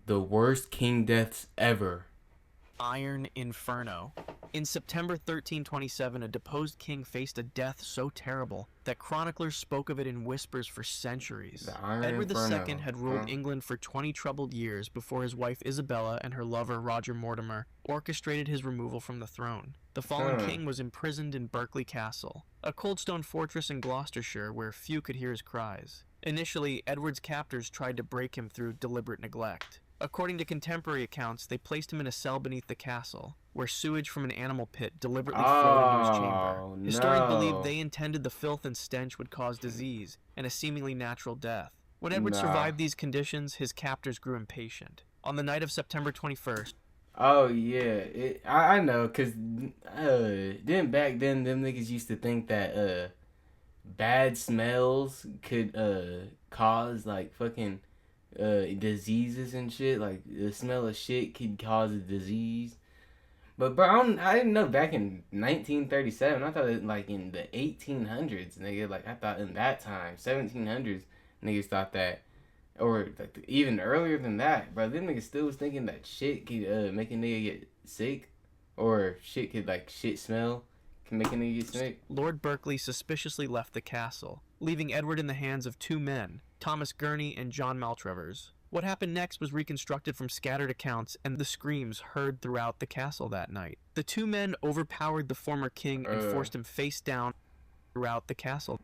The worst king deaths ever. Iron Inferno. In September 1327, a deposed king faced a death so terrible that chroniclers spoke of it in whispers for centuries. The Iron Edward Inferno. II had ruled England for 20 troubled years before his wife Isabella and her lover Roger Mortimer orchestrated his removal from the throne. The fallen king was imprisoned in Berkeley Castle, a coldstone fortress in Gloucestershire where few could hear his cries. Initially, Edward's captors tried to break him through deliberate neglect. According to contemporary accounts, they placed him in a cell beneath the castle, where sewage from an animal pit deliberately flowed into his chamber. Historians believe they intended the filth and stench would cause disease and a seemingly natural death. When Edward survived these conditions, his captors grew impatient. On the night of September 21st, Oh yeah, I know, cause then back then them niggas used to think that bad smells could cause like fucking diseases and shit. Like the smell of shit could cause a disease. But bro, I didn't know back in 1937. I thought it like in the 1800s, nigga. Like I thought in that time, 1700s, niggas thought that, or like even earlier than that, bro. Them niggas still was thinking that shit could make a nigga get sick, or shit could like shit smell can make a nigga get sick. Lord Berkeley suspiciously left the castle, leaving Edward in the hands of two men, Thomas Gurney and John Maltravers. What happened next was reconstructed from scattered accounts and the screams heard throughout the castle that night. The two men overpowered the former king and forced him face down throughout the castle.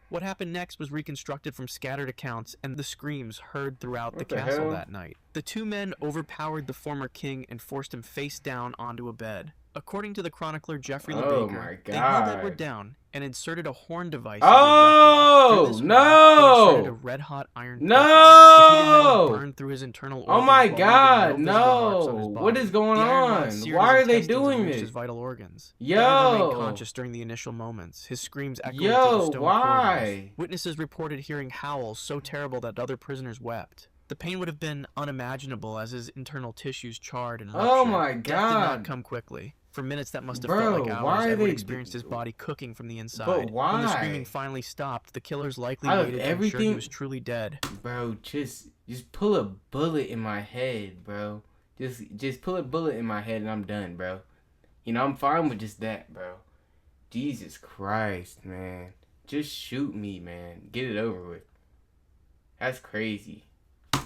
What happened next was reconstructed from scattered accounts and the screams heard throughout the castle that night. The two men overpowered the former king and forced him face down onto a bed. According to the chronicler Geoffrey LeBaker, they held Edward down and inserted a horn device. Oh no! They inserted a red-hot iron. No! Burned through his internal organs. Oh my God! No! What is going on? Why are they doing this? His vital organs. Yo! Remained conscious during the initial moments. His screams echoed through the stone why? corridors. Witnesses reported hearing howls so terrible that other prisoners wept. The pain would have been unimaginable as his internal tissues charred and ruptured. Oh my God! Death did not come quickly. For minutes that must have felt like hours. Edward experienced his body cooking from the inside. But why? When the screaming finally stopped, the killers likely waited to ensure he was truly dead. Bro, just pull a bullet in my head, bro. Just pull a bullet in my head and I'm done, bro. You know, I'm fine with just that, bro. Jesus Christ, man. Just shoot me, man. Get it over with. That's crazy.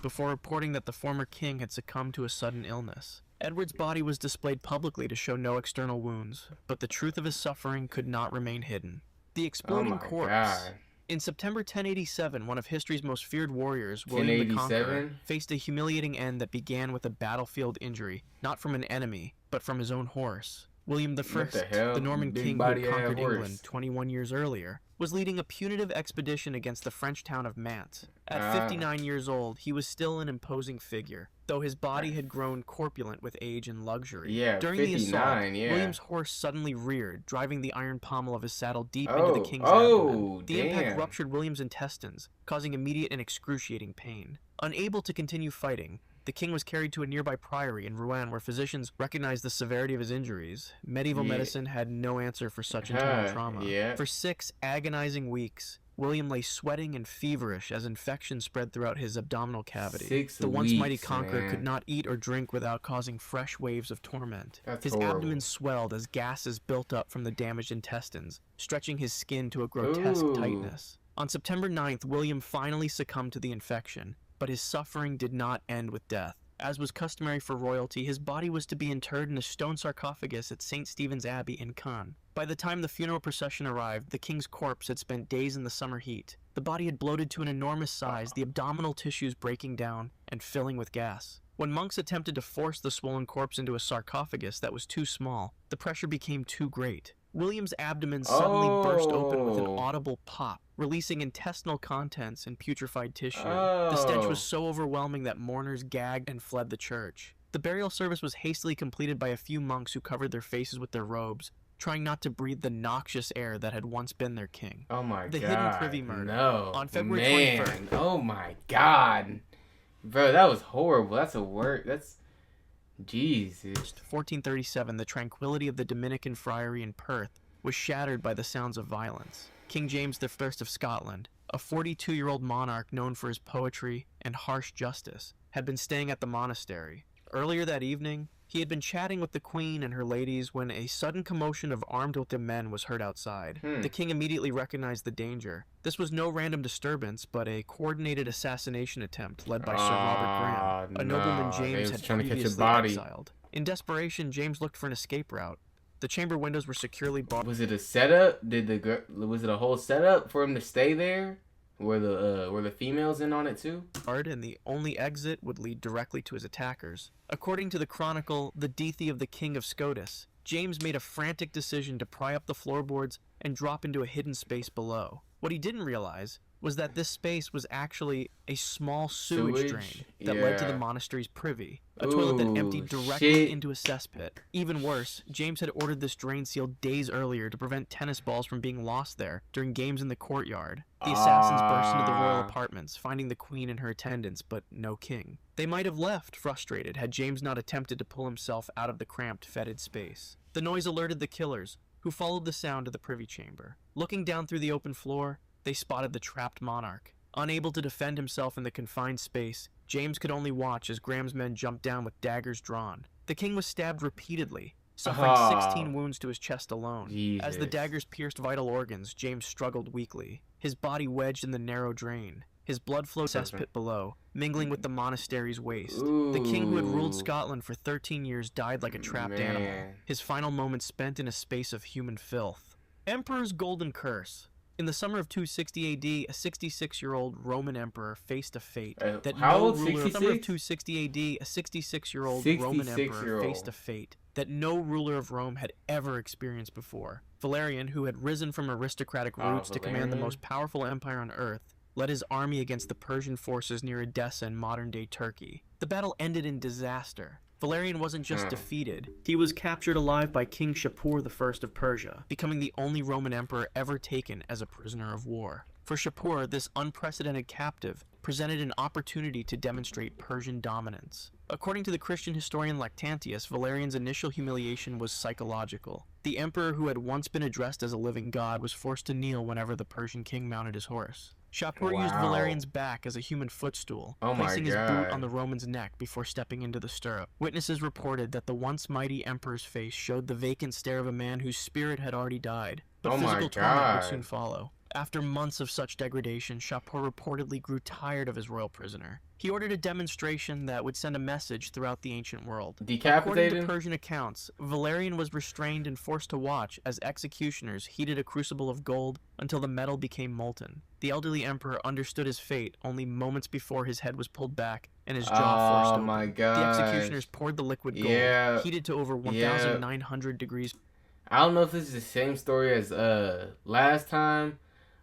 Before reporting that the former king had succumbed to a sudden illness. Edward's body was displayed publicly to show no external wounds, but the truth of his suffering could not remain hidden. The exploding corpse. God. In September 1087, one of history's most feared warriors, William the Conqueror, faced a humiliating end that began with a battlefield injury, not from an enemy, but from his own horse. William I, the Norman king who had conquered England 21 years earlier, was leading a punitive expedition against the French town of Mantes. At 59 years old, he was still an imposing figure, though his body had grown corpulent with age and luxury. Yeah, During 59, the assault, yeah. William's horse suddenly reared, driving the iron pommel of his saddle deep into the king's abdomen. The impact ruptured William's intestines, causing immediate and excruciating pain. Unable to continue fighting, the king was carried to a nearby priory in Rouen where physicians recognized the severity of his injuries. Medieval medicine had no answer for such internal trauma. For 6 agonizing weeks, William lay sweating and feverish as infection spread throughout his abdominal cavity. The once mighty conqueror could not eat or drink without causing fresh waves of torment. His abdomen swelled as gases built up from the damaged intestines, stretching his skin to a grotesque tightness. On September 9th, William finally succumbed to the infection, but his suffering did not end with death. As was customary for royalty, his body was to be interred in a stone sarcophagus at St. Stephen's Abbey in Caen. By the time the funeral procession arrived, the king's corpse had spent days in the summer heat. The body had bloated to an enormous size, the abdominal tissues breaking down and filling with gas. When monks attempted to force the swollen corpse into a sarcophagus that was too small, the pressure became too great. William's abdomen suddenly burst open with an audible pop, releasing intestinal contents and putrefied tissue. The stench was so overwhelming that mourners gagged and fled the church. The burial service was hastily completed by a few monks who covered their faces with their robes, trying not to breathe the noxious air that had once been their king. Oh my God. The hidden privy murder. No. On February 21st. Oh my God. Bro, that was horrible. That's a word. That's... Jesus. 1437, the tranquility of the Dominican friary in Perth was shattered by the sounds of violence. King James I of Scotland, a 42-year-old monarch known for his poetry and harsh justice, had been staying at the monastery. Earlier that evening, he had been chatting with the queen and her ladies when a sudden commotion of armed men was heard outside. The king immediately recognized the danger. This was no random disturbance, but a coordinated assassination attempt led by Sir Robert Graham, a nobleman James had previously exiled. In desperation, James looked for an escape route. The chamber windows were securely barred. Was it a setup? Was it a whole setup for him to stay there? Were the females in on it too? And the only exit would lead directly to his attackers. According to the chronicle, The Deethy of the King of Scotus, James made a frantic decision to pry up the floorboards and drop into a hidden space below. What he didn't realize was that this space was actually a small sewage drain that led to the monastery's privy, a toilet that emptied directly into a cesspit. Even worse, James had ordered this drain sealed days earlier to prevent tennis balls from being lost there during games in the courtyard. The assassins burst into the royal apartments, finding the queen and her attendants, but no king. They might have left, frustrated, had James not attempted to pull himself out of the cramped, fetid space. The noise alerted the killers, who followed the sound to the privy chamber. Looking down through the open floor, they spotted the trapped monarch. Unable to defend himself in the confined space, James could only watch as Graham's men jumped down with daggers drawn. The king was stabbed repeatedly, suffering 16 wounds to his chest alone. Jesus. As the daggers pierced vital organs, James struggled weakly, his body wedged in the narrow drain. His blood flowed cesspit below, mingling with the monastery's waste. The king who had ruled Scotland for 13 years died like a trapped animal, his final moments spent in a space of human filth. Emperor's Golden Curse. In the summer of 260 AD, a 66-year-old Roman emperor faced a fate that no ruler. In the summer of 260 AD, a 66-year-old Roman emperor faced a fate that no ruler of Rome had ever experienced before. Valerian, who had risen from aristocratic roots to command the most powerful empire on earth, led his army against the Persian forces near Edessa in modern-day Turkey. The battle ended in disaster. Valerian wasn't just defeated, he was captured alive by King Shapur I of Persia, becoming the only Roman emperor ever taken as a prisoner of war. For Shapur, this unprecedented captive presented an opportunity to demonstrate Persian dominance. According to the Christian historian Lactantius, Valerian's initial humiliation was psychological. The emperor, who had once been addressed as a living god, was forced to kneel whenever the Persian king mounted his horse. Shapur used Valerian's back as a human footstool, placing his boot on the Roman's neck before stepping into the stirrup. Witnesses reported that the once mighty emperor's face showed the vacant stare of a man whose spirit had already died, but physical torment would soon follow. After months of such degradation, Shapur reportedly grew tired of his royal prisoner. He ordered a demonstration that would send a message throughout the ancient world. Decapitated? According to Persian accounts, Valerian was restrained and forced to watch as executioners heated a crucible of gold until the metal became molten. The elderly emperor understood his fate only moments before his head was pulled back and his jaw forced open. Oh my god. The executioners poured the liquid gold, heated to over 1,900 degrees. I don't know if this is the same story as last time,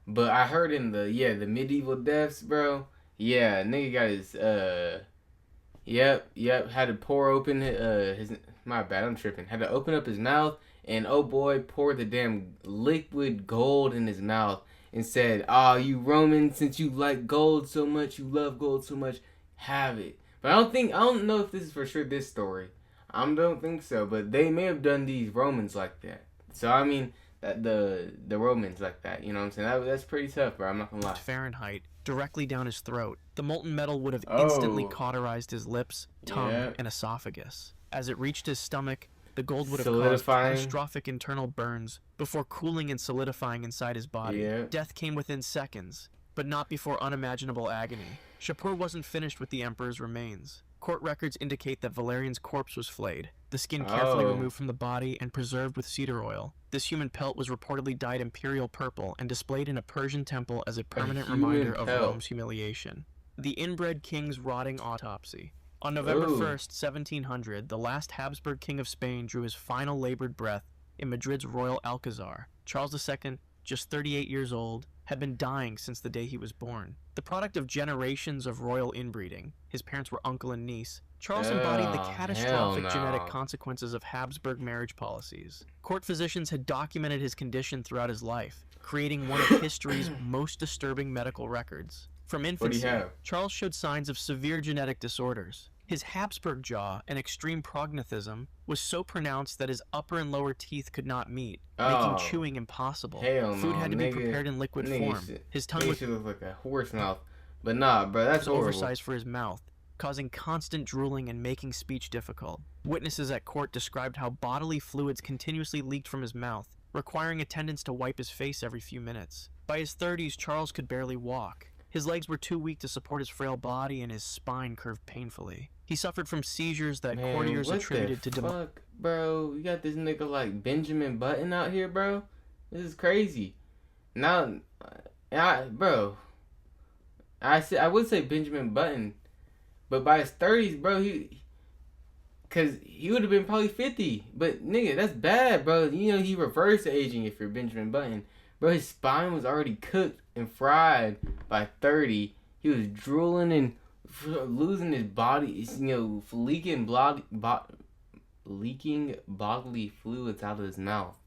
but I heard in the medieval deaths, bro. Yeah, nigga got his had to pour open his my bad, I'm tripping. Had to open up his mouth and oh boy, poured the damn liquid gold in his mouth and said, "Ah, you Roman, since you like gold so much, you love gold so much, have it." But I don't know if this is for sure this story. I don't think so, but they may have done these Romans like that. So I mean, the Romans like that, you know what I'm saying? That's pretty tough, bro. I'm not gonna lie. Fahrenheit directly down his throat. The molten metal would have instantly cauterized his lips, tongue, and esophagus. As it reached his stomach, the gold would have caused catastrophic internal burns before cooling and solidifying inside his body. Death came within seconds, but not before unimaginable agony. Shapur wasn't finished with the emperor's remains. Court records indicate that Valerian's corpse was flayed, the skin carefully removed from the body and preserved with cedar oil. This human pelt was reportedly dyed imperial purple and displayed in a Persian temple as a permanent reminder of Rome's humiliation. The inbred king's rotting autopsy. On November 1st, 1700, the last Habsburg king of Spain drew his final labored breath in Madrid's Royal Alcazar. Charles II, just 38 years old, had been dying since the day he was born. The product of generations of royal inbreeding, his parents were uncle and niece, Charles embodied the catastrophic genetic consequences of Habsburg marriage policies. Court physicians had documented his condition throughout his life, creating one of history's most disturbing medical records. From infancy, Charles showed signs of severe genetic disorders. His Habsburg jaw and extreme prognathism was so pronounced that his upper and lower teeth could not meet, making chewing impossible. Food had to be prepared in liquid form. His tongue should look like a horse mouth. But nah, bro, that's oversized for his mouth, causing constant drooling and making speech difficult. Witnesses at court described how bodily fluids continuously leaked from his mouth, requiring attendants to wipe his face every few minutes. By his 30s, Charles could barely walk. His legs were too weak to support his frail body, and his spine curved painfully. He suffered from seizures that courtiers attributed to fuck, bro? You got this nigga like Benjamin Button out here, bro? This is crazy. Now, bro, I would say Benjamin Button, but by his 30s, bro, cause he would have been probably 50. But nigga, that's bad, bro. You know he reversed aging if you're Benjamin Button. Bro, his spine was already cooked and fried by 30. He was drooling and losing his body, leaking bodily fluids out of his mouth.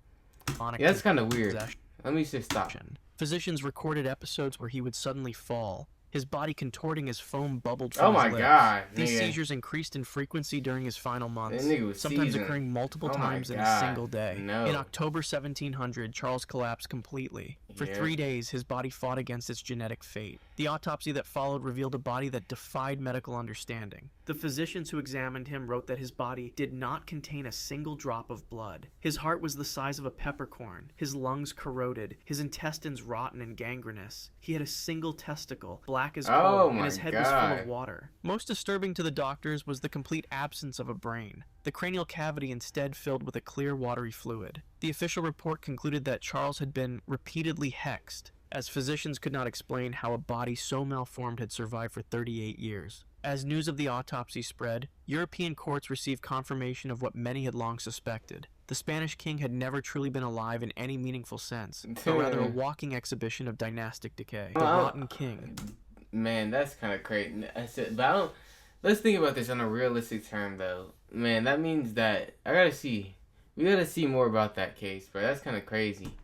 Yeah, that's kind of weird. Let me just stop. Physicians recorded episodes where he would suddenly fall, his body contorting as foam bubbled from his lips. Oh my god. These seizures increased in frequency during his final months, sometimes seizing. Occurring multiple times in a single day. No. In October 1700, Charles collapsed completely. For 3 days, his body fought against its genetic fate. The autopsy that followed revealed a body that defied medical understanding. The physicians who examined him wrote that his body did not contain a single drop of blood. His heart was the size of a peppercorn, his lungs corroded, his intestines rotten and gangrenous. He had a single testicle, black as coal, and his head was full of water. Most disturbing to the doctors was the complete absence of a brain. The cranial cavity instead filled with a clear watery fluid. The official report concluded that Charles had been repeatedly hexed, as physicians could not explain how a body so malformed had survived for 38 years. As news of the autopsy spread, European courts received confirmation of what many had long suspected. The Spanish king had never truly been alive in any meaningful sense, but rather a walking exhibition of dynastic decay. The rotten king. Man, that's kind of crazy. But let's think about this on a realistic term, though. Man, that means that we gotta see more about that case, bro. That's kind of crazy.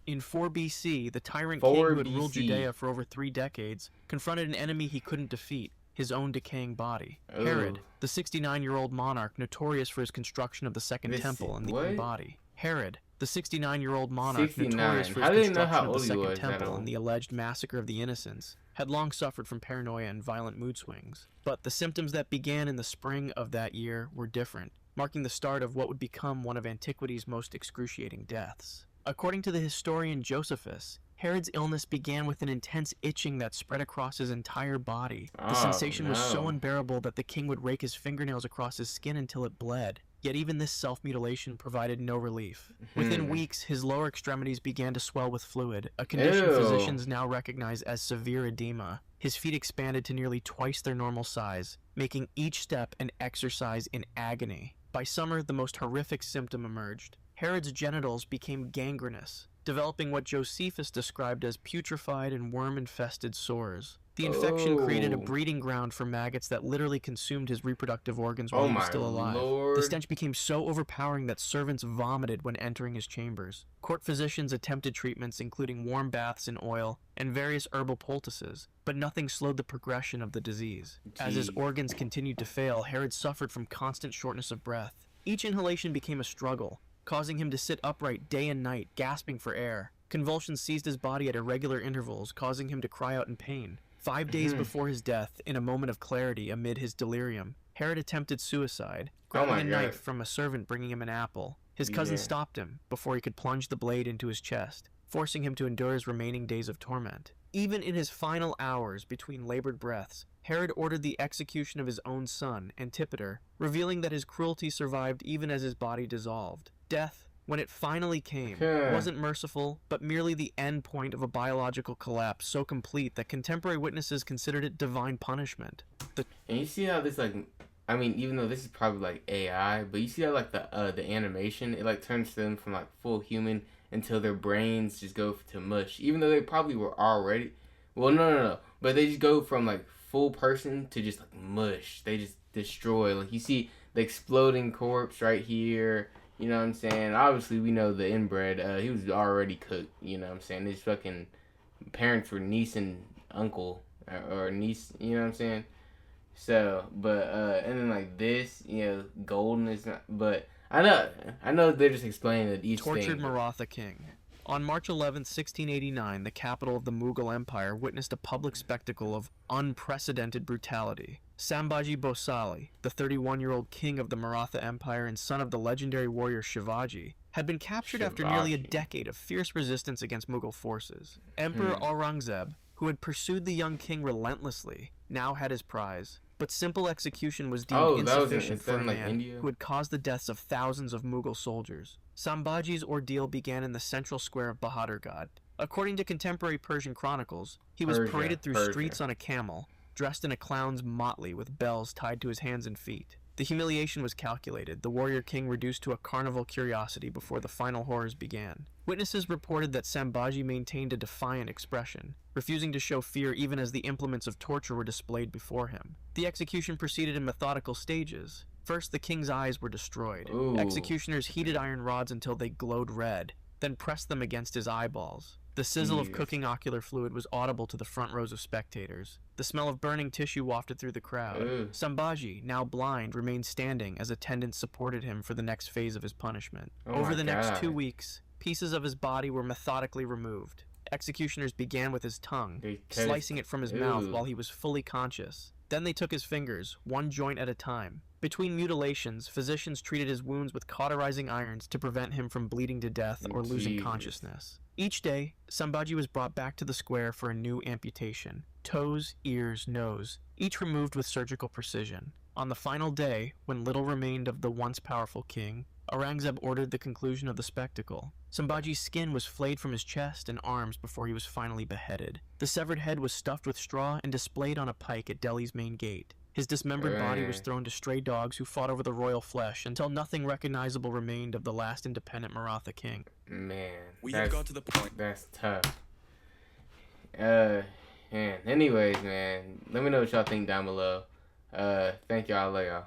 In 4 BC, the tyrant king who had ruled Judea for over 3 decades confronted an enemy he couldn't defeat, his own decaying body. Ooh. Herod, the 69-year-old monarch notorious for his construction of the Second Temple and the human body. Herod, the 69-year-old monarch notorious for his construction of the Second Temple and the alleged massacre of the innocents, had long suffered from paranoia and violent mood swings. But the symptoms that began in the spring of that year were different, marking the start of what would become one of antiquity's most excruciating deaths. According to the historian Josephus, Herod's illness began with an intense itching that spread across his entire body. The sensation was so unbearable that the king would rake his fingernails across his skin until it bled. Yet even this self-mutilation provided no relief. Within weeks, his lower extremities began to swell with fluid, a condition physicians now recognize as severe edema. His feet expanded to nearly twice their normal size, making each step an exercise in agony. By summer, the most horrific symptom emerged. Herod's genitals became gangrenous, developing what Josephus described as putrefied and worm-infested sores. The infection created a breeding ground for maggots that literally consumed his reproductive organs while he was still alive. Lord. The stench became so overpowering that servants vomited when entering his chambers. Court physicians attempted treatments including warm baths in oil and various herbal poultices, but nothing slowed the progression of the disease. As his organs continued to fail, Herod suffered from constant shortness of breath. Each inhalation became a struggle, causing him to sit upright day and night, gasping for air. Convulsions seized his body at irregular intervals, causing him to cry out in pain. 5 days before his death, in a moment of clarity amid his delirium, Herod attempted suicide, grabbing a knife from a servant bringing him an apple. His cousin stopped him before he could plunge the blade into his chest, forcing him to endure his remaining days of torment. Even in his final hours between labored breaths, Herod ordered the execution of his own son, Antipater, revealing that his cruelty survived even as his body dissolved. Death, when it finally came, wasn't merciful, but merely the end point of a biological collapse so complete that contemporary witnesses considered it divine punishment. And you see how this, I mean, even though this is probably like AI, but you see how like the animation, it like turns them from like full human until their brains just go to mush, even though they probably were already. Well, no, but they just go from like full person to just like mush. They just destroy. Like you see the exploding corpse right here. You know what I'm saying? Obviously, we know the inbred. He was already cooked. You know what I'm saying? His fucking parents were niece and uncle, or niece. You know what I'm saying? So, but and then like this, golden is not. But I know they're just explaining that each tortured Maratha king. On March 11, 1689, the capital of the Mughal Empire witnessed a public spectacle of unprecedented brutality. Sambhaji Bhosale, the 31-year-old king of the Maratha Empire and son of the legendary warrior Shivaji, had been captured after nearly a decade of fierce resistance against Mughal forces. Emperor Aurangzeb, who had pursued the young king relentlessly, now had his prize. But simple execution was deemed insufficient for a man who had caused the deaths of thousands of Mughal soldiers. Sambhaji's ordeal began in the central square of Bahadurgarh. According to contemporary Persian chronicles, he was paraded through streets on a camel, dressed in a clown's motley with bells tied to his hands and feet. The humiliation was calculated, the warrior king reduced to a carnival curiosity before the final horrors began. Witnesses reported that Sambhaji maintained a defiant expression, refusing to show fear even as the implements of torture were displayed before him. The execution proceeded in methodical stages. First, the king's eyes were destroyed. Ooh. Executioners heated iron rods until they glowed red, then pressed them against his eyeballs. The sizzle of cooking ocular fluid was audible to the front rows of spectators. The smell of burning tissue wafted through the crowd. Sambhaji, now blind, remained standing as attendants supported him for the next phase of his punishment. Over the next 2 weeks, pieces of his body were methodically removed. Executioners began with his tongue, slicing it from his mouth while he was fully conscious. Then they took his fingers, one joint at a time. Between mutilations, physicians treated his wounds with cauterizing irons to prevent him from bleeding to death or losing consciousness. Each day, Sambhaji was brought back to the square for a new amputation. Toes, ears, nose, each removed with surgical precision. On the final day, when little remained of the once powerful king, Aurangzeb ordered the conclusion of the spectacle. Sambhaji's skin was flayed from his chest and arms before he was finally beheaded. The severed head was stuffed with straw and displayed on a pike at Delhi's main gate. His dismembered body was thrown to stray dogs who fought over the royal flesh until nothing recognizable remained of the last independent Maratha king. Man, we have got to the point. That's tough. Man. Anyways, man, let me know what y'all think down below. Thank y'all. I love y'all.